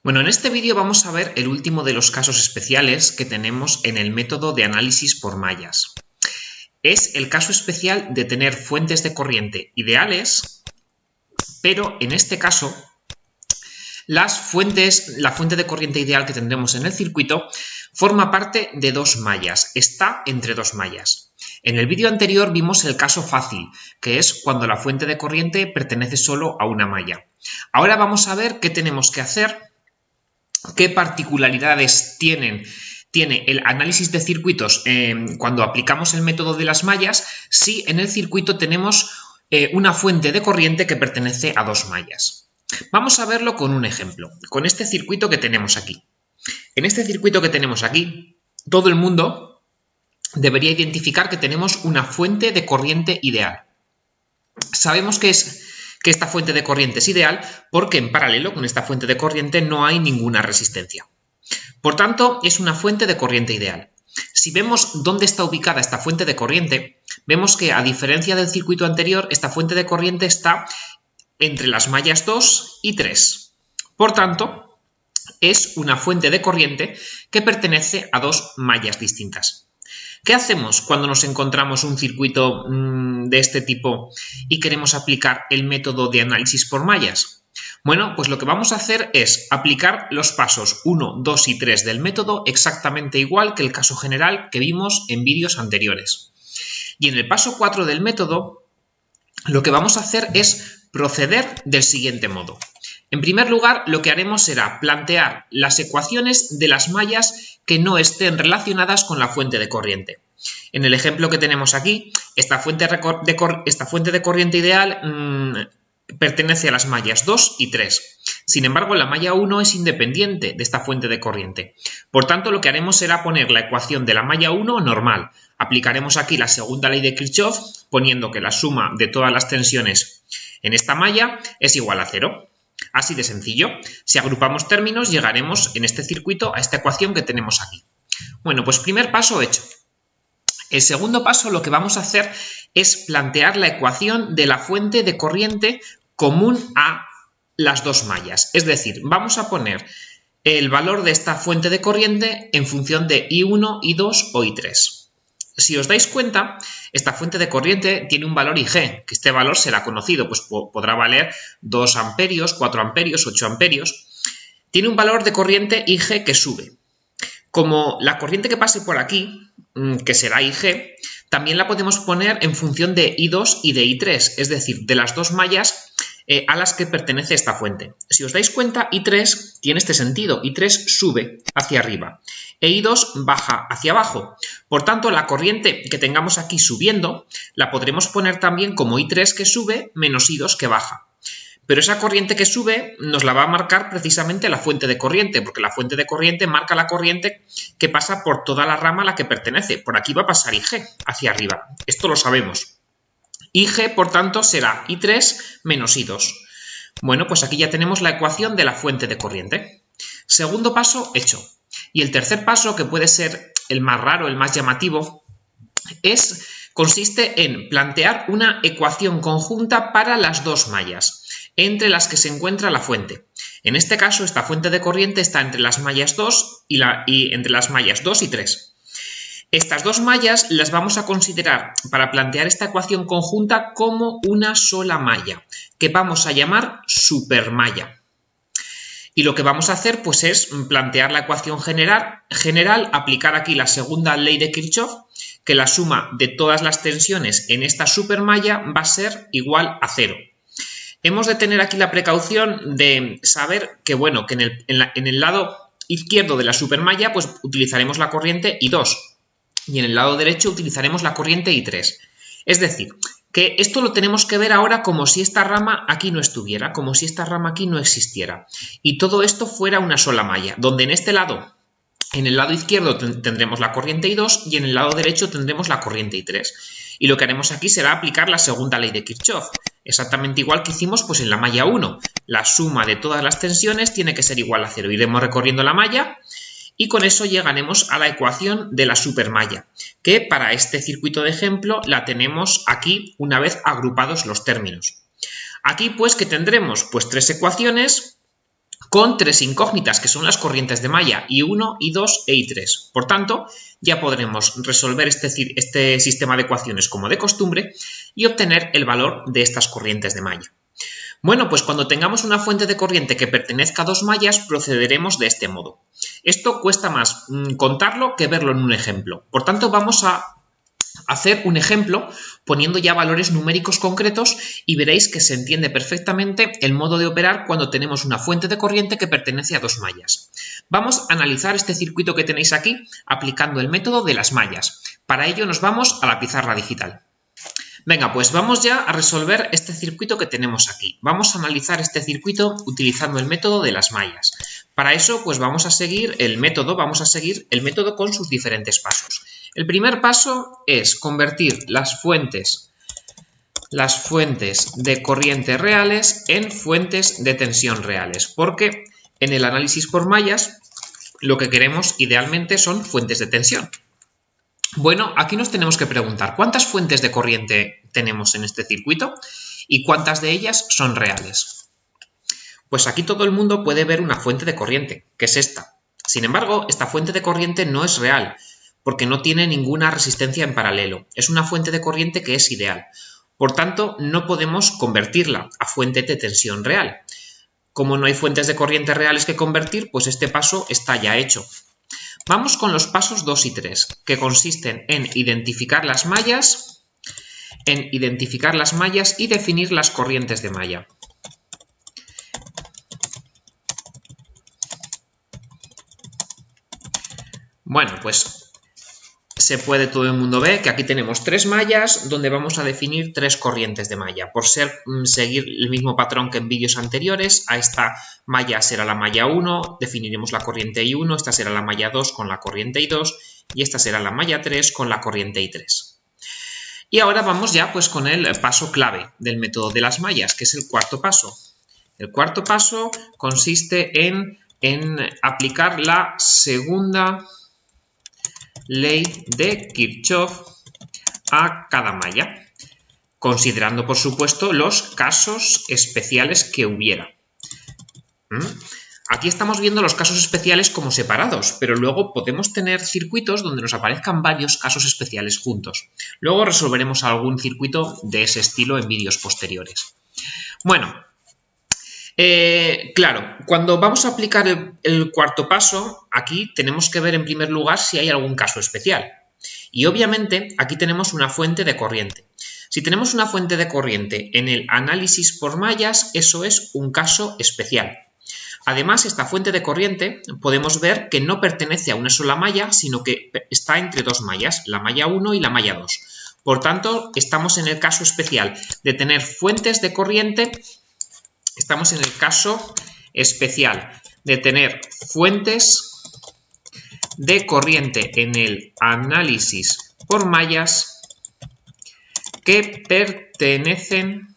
Bueno, en este vídeo vamos a ver el último de los casos especiales que tenemos en el método de análisis por mallas. Es el caso especial de tener fuentes de corriente ideales, pero en este caso la fuente de corriente ideal que tendremos en el circuito forma parte de dos mallas, está entre dos mallas. En el vídeo anterior vimos el caso fácil, que es cuando la fuente de corriente pertenece solo a una malla. Ahora vamos a ver qué tenemos que hacer, qué particularidades tiene el análisis de circuitos cuando aplicamos el método de las mallas si en el circuito tenemos una fuente de corriente que pertenece a dos mallas. Vamos a verlo con un ejemplo, con este circuito que tenemos aquí. En este circuito que tenemos aquí, todo el mundo debería identificar que tenemos una fuente de corriente ideal. Sabemos que esta fuente de corriente es ideal porque en paralelo con esta fuente de corriente no hay ninguna resistencia. Por tanto, es una fuente de corriente ideal. Si vemos dónde está ubicada esta fuente de corriente, vemos que a diferencia del circuito anterior, esta fuente de corriente está entre las mallas 2 y 3. Por tanto, es una fuente de corriente que pertenece a dos mallas distintas. ¿Qué hacemos cuando nos encontramos un circuito de este tipo y queremos aplicar el método de análisis por mallas? Bueno, pues lo que vamos a hacer es aplicar los pasos 1, 2 y 3 del método exactamente igual que el caso general que vimos en vídeos anteriores. Y en el paso 4 del método, lo que vamos a hacer es proceder del siguiente modo. En primer lugar, lo que haremos será plantear las ecuaciones de las mallas que no estén relacionadas con la fuente de corriente. En el ejemplo que tenemos aquí, esta fuente de corriente ideal pertenece a las mallas 2 y 3. Sin embargo, la malla 1 es independiente de esta fuente de corriente. Por tanto, lo que haremos será poner la ecuación de la malla 1 normal. Aplicaremos aquí la segunda ley de Kirchhoff, poniendo que la suma de todas las tensiones en esta malla es igual a 0. Así de sencillo. Si agrupamos términos, llegaremos en este circuito a esta ecuación que tenemos aquí. Bueno, pues primer paso hecho. El segundo paso lo que vamos a hacer es plantear la ecuación de la fuente de corriente común a las dos mallas. Es decir, vamos a poner el valor de esta fuente de corriente en función de I1, I2 o I3. Si os dais cuenta, esta fuente de corriente tiene un valor IG, que este valor será conocido, pues podrá valer 2 amperios, 4 amperios, 8 amperios. Tiene un valor de corriente IG que sube. Como la corriente que pase por aquí, que será IG, también la podemos poner en función de I2 y de I3, es decir, de las dos mallas a las que pertenece esta fuente. Si os dais cuenta, I3 tiene este sentido, I3 sube hacia arriba e I2 baja hacia abajo. Por tanto, la corriente que tengamos aquí subiendo la podremos poner también como I3 que sube menos I2 que baja. Pero esa corriente que sube nos la va a marcar precisamente la fuente de corriente, porque la fuente de corriente marca la corriente que pasa por toda la rama a la que pertenece. Por aquí va a pasar IG hacia arriba. Esto lo sabemos. IG, por tanto, será I3 menos I2. Bueno, pues aquí ya tenemos la ecuación de la fuente de corriente. Segundo paso hecho. Y el tercer paso, que puede ser el más raro, el más llamativo, consiste en plantear una ecuación conjunta para las dos mallas, entre las que se encuentra la fuente. En este caso, esta fuente de corriente está entre las mallas 2 y entre las mallas 2 y 3. Estas dos mallas las vamos a considerar para plantear esta ecuación conjunta como una sola malla, que vamos a llamar supermalla. Y lo que vamos a hacer pues es plantear la ecuación general, aplicar aquí la segunda ley de Kirchhoff, que la suma de todas las tensiones en esta supermalla va a ser igual a 0. Hemos de tener aquí la precaución de saber que, bueno, que en el lado izquierdo de la supermalla pues utilizaremos la corriente I2 y en el lado derecho utilizaremos la corriente I3. Es decir, que esto lo tenemos que ver ahora como si esta rama aquí no estuviera, como si esta rama aquí no existiera. Y todo esto fuera una sola malla, donde en este lado, en el lado izquierdo tendremos la corriente I2 y en el lado derecho tendremos la corriente I3. Y lo que haremos aquí será aplicar la segunda ley de Kirchhoff, exactamente igual que hicimos pues en la malla 1. La suma de todas las tensiones tiene que ser igual a 0. Iremos recorriendo la malla y con eso llegaremos a la ecuación de la supermalla, que para este circuito de ejemplo la tenemos aquí una vez agrupados los términos. Aquí pues que tendremos pues tres ecuaciones, con tres incógnitas, que son las corrientes de malla I1, I2 e I3. Por tanto, ya podremos resolver este sistema de ecuaciones como de costumbre y obtener el valor de estas corrientes de malla. Bueno, pues cuando tengamos una fuente de corriente que pertenezca a dos mallas, procederemos de este modo. Esto cuesta más contarlo que verlo en un ejemplo. Por tanto, vamos a hacer un ejemplo poniendo ya valores numéricos concretos y veréis que se entiende perfectamente el modo de operar cuando tenemos una fuente de corriente que pertenece a dos mallas. Vamos a analizar este circuito que tenéis aquí aplicando el método de las mallas. Para ello nos vamos a la pizarra digital. Venga, pues vamos ya a resolver este circuito que tenemos aquí. Vamos a analizar este circuito utilizando el método de las mallas. Para eso, pues vamos a seguir el método con sus diferentes pasos. El primer paso es convertir las fuentes de corriente reales en fuentes de tensión reales, porque en el análisis por mallas lo que queremos idealmente son fuentes de tensión. Bueno, aquí nos tenemos que preguntar ¿cuántas fuentes de corriente tenemos en este circuito y cuántas de ellas son reales? Pues aquí todo el mundo puede ver una fuente de corriente, que es esta. Sin embargo, esta fuente de corriente no es real, porque no tiene ninguna resistencia en paralelo. Es una fuente de corriente que es ideal. Por tanto, no podemos convertirla a fuente de tensión real. Como no hay fuentes de corriente reales que convertir, pues este paso está ya hecho. Vamos con los pasos 2 y 3, que consisten en identificar las mallas y definir las corrientes de malla. Bueno, pues todo el mundo ve que aquí tenemos tres mallas donde vamos a definir tres corrientes de malla. Por seguir el mismo patrón que en vídeos anteriores, a esta malla será la malla 1, definiremos la corriente I1, esta será la malla 2 con la corriente I2 y esta será la malla 3 con la corriente I3. Y ahora vamos ya pues con el paso clave del método de las mallas, que es el cuarto paso. El cuarto paso consiste en aplicar la segunda ley de Kirchhoff a cada malla, considerando por supuesto los casos especiales que hubiera. Aquí estamos viendo los casos especiales como separados, pero luego podemos tener circuitos donde nos aparezcan varios casos especiales juntos. Luego resolveremos algún circuito de ese estilo en vídeos posteriores. Bueno, claro, cuando vamos a aplicar el cuarto paso, aquí tenemos que ver en primer lugar si hay algún caso especial. Y obviamente aquí tenemos una fuente de corriente. Si tenemos una fuente de corriente en el análisis por mallas, eso es un caso especial. Además, esta fuente de corriente podemos ver que no pertenece a una sola malla, sino que está entre dos mallas, la malla 1 y la malla 2. Por tanto, estamos en el caso especial de tener fuentes de corriente. Estamos en el caso especial de tener fuentes de corriente en el análisis por mallas que pertenecen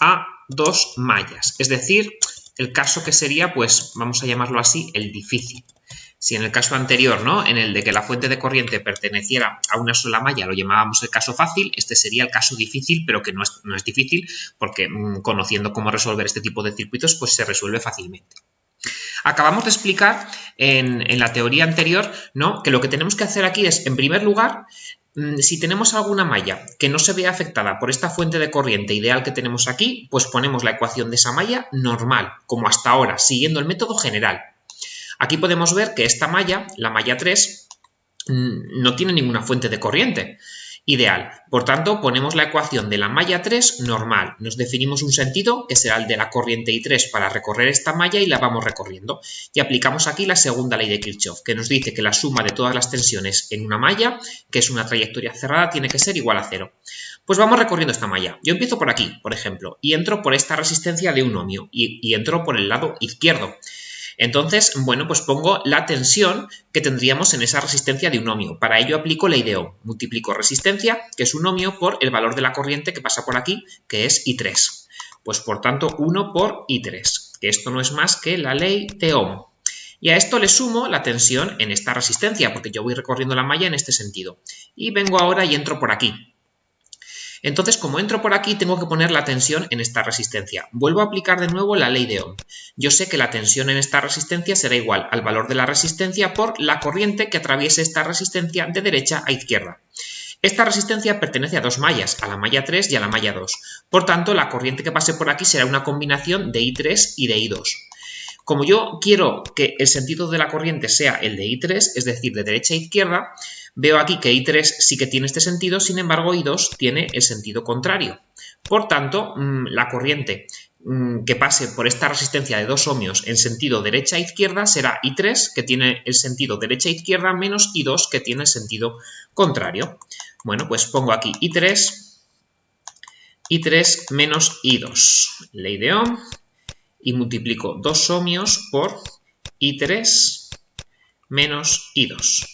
a dos mallas. Es decir, el caso que sería, pues vamos a llamarlo así, el difícil. Si en el caso anterior, ¿no?, en el de que la fuente de corriente perteneciera a una sola malla, lo llamábamos el caso fácil, este sería el caso difícil, pero que no es difícil porque conociendo cómo resolver este tipo de circuitos, pues se resuelve fácilmente. Acabamos de explicar en la teoría anterior, ¿no?, que lo que tenemos que hacer aquí es, en primer lugar, si tenemos alguna malla que no se vea afectada por esta fuente de corriente ideal que tenemos aquí, pues ponemos la ecuación de esa malla normal, como hasta ahora, siguiendo el método general. Aquí podemos ver que esta malla, la malla 3, no tiene ninguna fuente de corriente ideal. Por tanto, ponemos la ecuación de la malla 3 normal. Nos definimos un sentido, que será el de la corriente I3 para recorrer esta malla y la vamos recorriendo. Y aplicamos aquí la segunda ley de Kirchhoff, que nos dice que la suma de todas las tensiones en una malla, que es una trayectoria cerrada, tiene que ser igual a 0. Pues vamos recorriendo esta malla. Yo empiezo por aquí, por ejemplo, y entro por esta resistencia de un ohmio y entro por el lado izquierdo. Entonces, bueno, pues pongo la tensión que tendríamos en esa resistencia de un ohmio. Para ello aplico ley de Ohm. Multiplico resistencia, que es un ohmio, por el valor de la corriente que pasa por aquí, que es I3. Pues por tanto, 1 por I3, que esto no es más que la ley de Ohm. Y a esto le sumo la tensión en esta resistencia, porque yo voy recorriendo la malla en este sentido. Y vengo ahora y entro por aquí. Entonces, como entro por aquí, tengo que poner la tensión en esta resistencia. Vuelvo a aplicar de nuevo la ley de Ohm. Yo sé que la tensión en esta resistencia será igual al valor de la resistencia por la corriente que atraviese esta resistencia de derecha a izquierda. Esta resistencia pertenece a dos mallas, a la malla 3 y a la malla 2. Por tanto, la corriente que pase por aquí será una combinación de I3 y de I2. Como yo quiero que el sentido de la corriente sea el de I3, es decir, de derecha a izquierda, veo aquí que I3 sí que tiene este sentido, sin embargo I2 tiene el sentido contrario. Por tanto, la corriente que pase por esta resistencia de 2 ohmios en sentido derecha a izquierda será I3, que tiene el sentido derecha a izquierda, menos I2, que tiene el sentido contrario. Bueno, pues pongo aquí I3 menos I2, ley de Ohm, y multiplico 2 ohmios por I3 menos I2.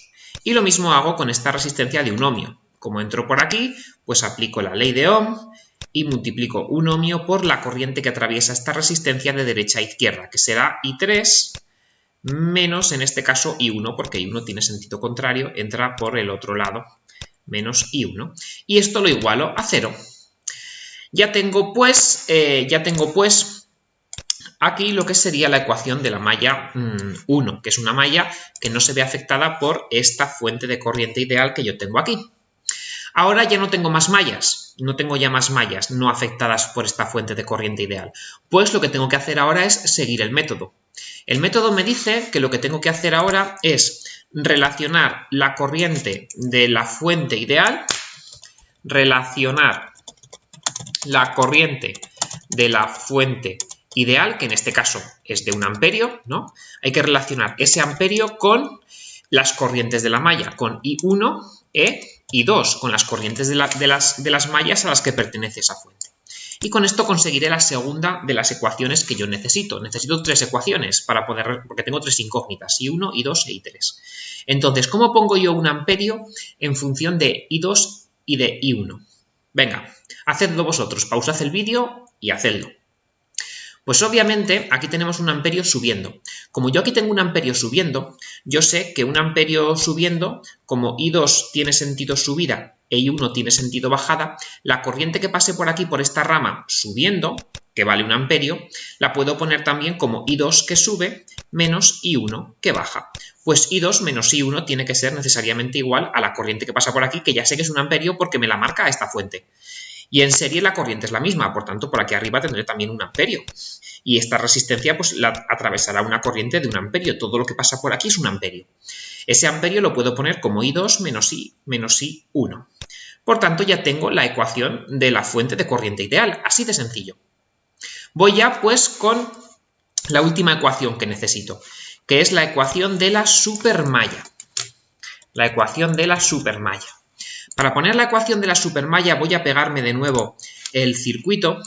Y lo mismo hago con esta resistencia de 1 ohmio. Como entro por aquí, pues aplico la ley de Ohm y multiplico 1 ohmio por la corriente que atraviesa esta resistencia de derecha a izquierda, que será I3 menos, en este caso, I1, porque I1 tiene sentido contrario, entra por el otro lado, menos I1. Y esto lo igualo a 0. Ya tengo pues aquí lo que sería la ecuación de la malla 1, que es una malla que no se ve afectada por esta fuente de corriente ideal que yo tengo aquí. Ahora ya no tengo más mallas, no tengo ya más mallas no afectadas por esta fuente de corriente ideal. Pues lo que tengo que hacer ahora es seguir el método. El método me dice que lo que tengo que hacer ahora es relacionar la corriente de la fuente ideal, ideal, que en este caso es de 1 amperio, ¿no? Hay que relacionar ese amperio con las corrientes de la malla, con I1, E y 2, con las corrientes de las mallas a las que pertenece esa fuente. Y con esto conseguiré la segunda de las ecuaciones que yo necesito. Necesito 3 ecuaciones porque tengo 3 incógnitas, I1, I2 e I3. Entonces, ¿cómo pongo yo un amperio en función de I2 y de I1? Venga, hacedlo vosotros, pausad el vídeo y hacedlo. Pues obviamente aquí tenemos un amperio subiendo. Como yo aquí tengo un amperio subiendo, yo sé que un amperio subiendo, como I2 tiene sentido subida e I1 tiene sentido bajada, la corriente que pase por aquí, por esta rama subiendo, que vale 1 amperio, la puedo poner también como I2 que sube menos I1 que baja. Pues I2 menos I1 tiene que ser necesariamente igual a la corriente que pasa por aquí, que ya sé que es 1 amperio porque me la marca esta fuente. Y en serie la corriente es la misma, por tanto por aquí arriba tendré también 1 amperio. Y esta resistencia pues la atravesará una corriente de 1 amperio. Todo lo que pasa por aquí es 1 amperio. Ese amperio lo puedo poner como I2 menos I1. Por tanto ya tengo la ecuación de la fuente de corriente ideal, así de sencillo. Voy ya pues con la última ecuación que necesito, que es la ecuación de la supermalla. La ecuación de la supermalla. Para poner la ecuación de la supermalla voy a pegarme de nuevo el circuito.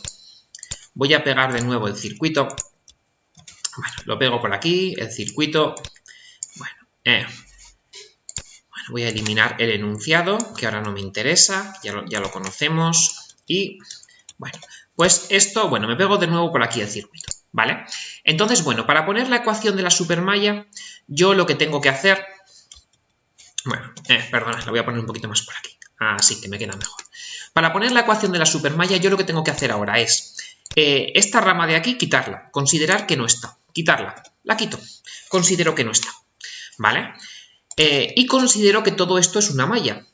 Bueno, lo pego por aquí, el circuito. Bueno, voy a eliminar el enunciado, que ahora no me interesa, ya lo conocemos. Y, bueno, pues esto, me pego de nuevo por aquí el circuito, ¿vale? Entonces, bueno, para poner la ecuación de la supermalla, yo lo que tengo que hacer... perdona, la voy a poner un poquito más por aquí. Así que me queda mejor. Para poner la ecuación de la supermalla, yo lo que tengo que hacer ahora es esta rama de aquí, quitarla, considerar que no está, quitarla, la quito, considero que no está, ¿vale? Y considero que todo esto es una malla,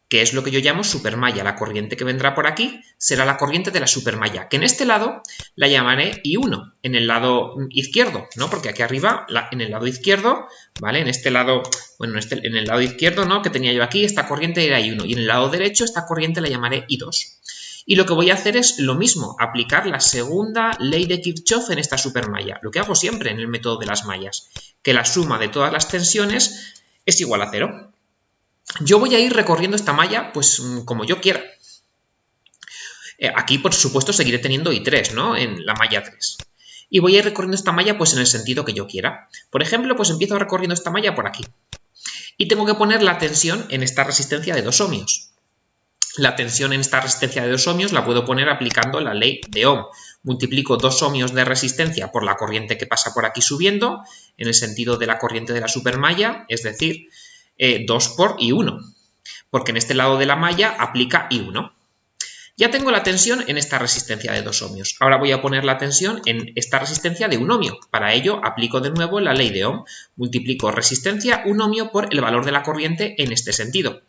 que es lo que yo llamo supermalla. La corriente que vendrá por aquí será la corriente de la supermalla, que en este lado la llamaré I1, en el lado izquierdo, ¿no? Porque aquí arriba, en el lado izquierdo, ¿vale? En este lado, en el lado izquierdo, ¿no? Que tenía yo aquí, esta corriente era I1, y en el lado derecho esta corriente la llamaré I2. Y lo que voy a hacer es lo mismo, aplicar la segunda ley de Kirchhoff en esta supermalla, lo que hago siempre en el método de las mallas, que la suma de todas las tensiones es igual a 0. Yo voy a ir recorriendo esta malla, pues como yo quiera. Aquí, por supuesto, seguiré teniendo I3, ¿no? En la malla 3. Y voy a ir recorriendo esta malla, pues en el sentido que yo quiera. Por ejemplo, pues empiezo recorriendo esta malla por aquí. Y tengo que poner la tensión en esta resistencia de 2 ohmios. La tensión en esta resistencia de 2 ohmios la puedo poner aplicando la ley de Ohm. Multiplico 2 ohmios de resistencia por la corriente que pasa por aquí subiendo, en el sentido de la corriente de la supermalla, es decir, 2 por I1, porque en este lado de la malla aplica I1. Ya tengo la tensión en esta resistencia de 2 ohmios. Ahora voy a poner la tensión en esta resistencia de 1 ohmio. Para ello aplico de nuevo la ley de Ohm. Multiplico resistencia 1 ohmio por el valor de la corriente en este sentido.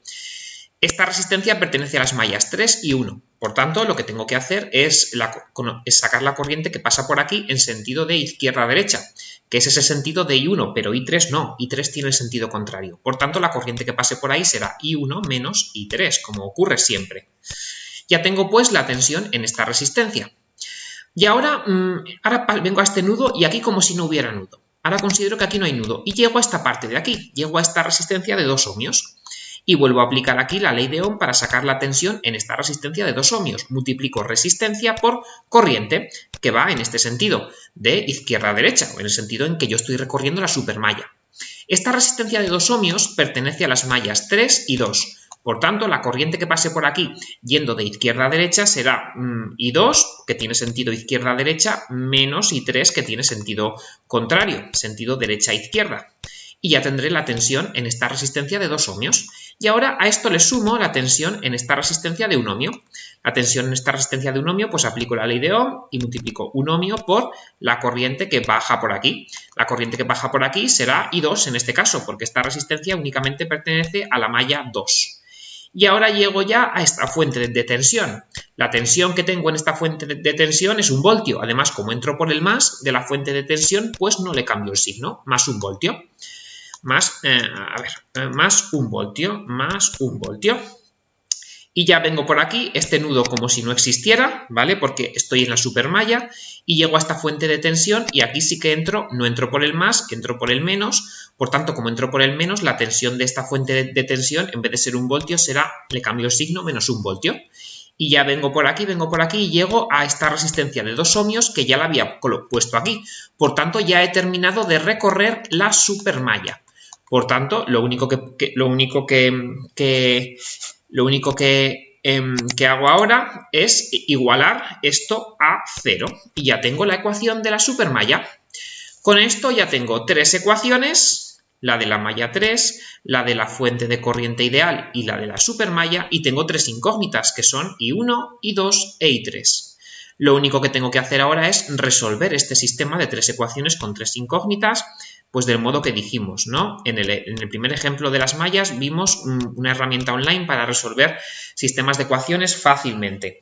Esta resistencia pertenece a las mallas 3 y 1. Por tanto, lo que tengo que hacer es sacar la corriente que pasa por aquí en sentido de izquierda a derecha, que es ese sentido de I1, pero I3 no. I3 tiene el sentido contrario. Por tanto, la corriente que pase por ahí será I1 menos I3, como ocurre siempre. Ya tengo pues la tensión en esta resistencia. Y ahora vengo a este nudo y aquí como si no hubiera nudo. Ahora considero que aquí no hay nudo y llego a esta parte de aquí, llego a esta resistencia de 2 ohmios. Y vuelvo a aplicar aquí la ley de Ohm para sacar la tensión en esta resistencia de 2 ohmios. Multiplico resistencia por corriente, que va en este sentido, de izquierda a derecha, o en el sentido en que yo estoy recorriendo la supermalla. Esta resistencia de 2 ohmios pertenece a las mallas 3 y 2. Por tanto, la corriente que pase por aquí yendo de izquierda a derecha será I2, que tiene sentido izquierda a derecha, menos I3, que tiene sentido contrario, sentido derecha a izquierda. Y ya tendré la tensión en esta resistencia de 2 ohmios. Y ahora a esto le sumo la tensión en esta resistencia de 1 ohmio. La tensión en esta resistencia de 1 ohmio, pues aplico la ley de Ohm y multiplico 1 ohmio por la corriente que baja por aquí. La corriente que baja por aquí será I2 en este caso, porque esta resistencia únicamente pertenece a la malla 2. Y ahora llego ya a esta fuente de tensión. La tensión que tengo en esta fuente de tensión es 1 voltio. Además, como entro por el más de la fuente de tensión, pues no le cambio el signo, más 1 voltio. Más 1 voltio, más 1 voltio. Y ya vengo por aquí, este nudo como si no existiera, ¿vale? Porque estoy en la supermalla y llego a esta fuente de tensión y aquí sí que entro, no entro por el más, entro por el menos. Por tanto, como entro por el menos, la tensión de esta fuente de tensión, en vez de ser 1 voltio, será, le cambio el signo, menos 1 voltio. Y ya vengo por aquí y llego a esta resistencia de 2 ohmios que ya la había puesto aquí. Por tanto, ya he terminado de recorrer la supermalla. Por tanto, lo único que hago ahora es igualar esto a 0 y ya tengo la ecuación de la supermalla. Con esto ya tengo 3 ecuaciones, la de la malla 3, la de la fuente de corriente ideal y la de la supermalla, y tengo 3 incógnitas que son I1, I2 e I3. Lo único que tengo que hacer ahora es resolver este sistema de 3 ecuaciones con 3 incógnitas, pues del modo que dijimos, ¿no? En el primer ejemplo de las mallas vimos una herramienta online para resolver sistemas de ecuaciones fácilmente.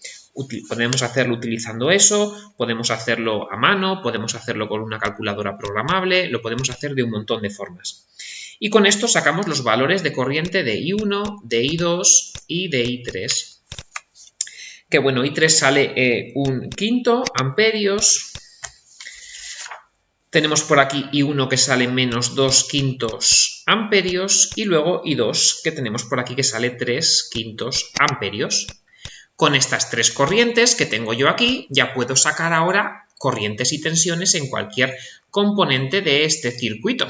Podemos hacerlo utilizando eso, podemos hacerlo a mano, podemos hacerlo con una calculadora programable, lo podemos hacer de un montón de formas. Y con esto sacamos los valores de corriente de I1, de I2 y de I3. Que bueno, I3 sale 1/5 amperios. Tenemos por aquí I1 que sale menos 2/5 amperios y luego I2 que tenemos por aquí que sale 3/5 amperios. Con estas 3 corrientes que tengo yo aquí ya puedo sacar ahora corrientes y tensiones en cualquier componente de este circuito,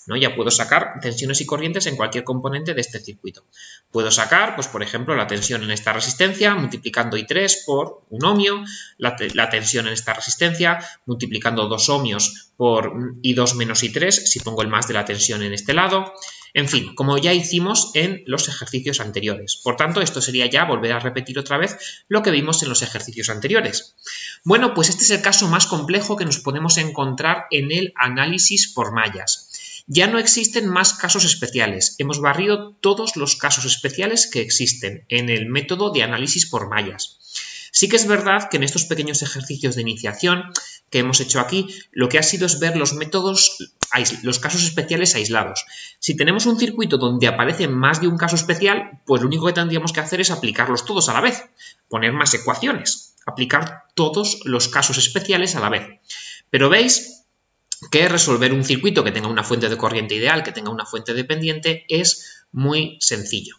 ¿no? Ya puedo sacar tensiones y corrientes en cualquier componente de este circuito. Puedo sacar, pues por ejemplo, la tensión en esta resistencia multiplicando I3 por 1 ohmio, la tensión en esta resistencia multiplicando 2 ohmios por I2 menos I3 si pongo el más de la tensión en este lado. En fin, como ya hicimos en los ejercicios anteriores. Por tanto, esto sería ya volver a repetir otra vez lo que vimos en los ejercicios anteriores. Bueno, pues este es el caso más complejo que nos podemos encontrar en el análisis por mallas. Ya no existen más casos especiales. Hemos barrido todos los casos especiales que existen en el método de análisis por mallas. Sí que es verdad que en estos pequeños ejercicios de iniciación que hemos hecho aquí, lo que ha sido es ver los casos especiales aislados. Si tenemos un circuito donde aparece más de un caso especial, pues lo único que tendríamos que hacer es aplicarlos todos a la vez, poner más ecuaciones, aplicar todos los casos especiales a la vez. Pero veis que resolver un circuito que tenga una fuente de corriente ideal, que tenga una fuente dependiente, es muy sencillo.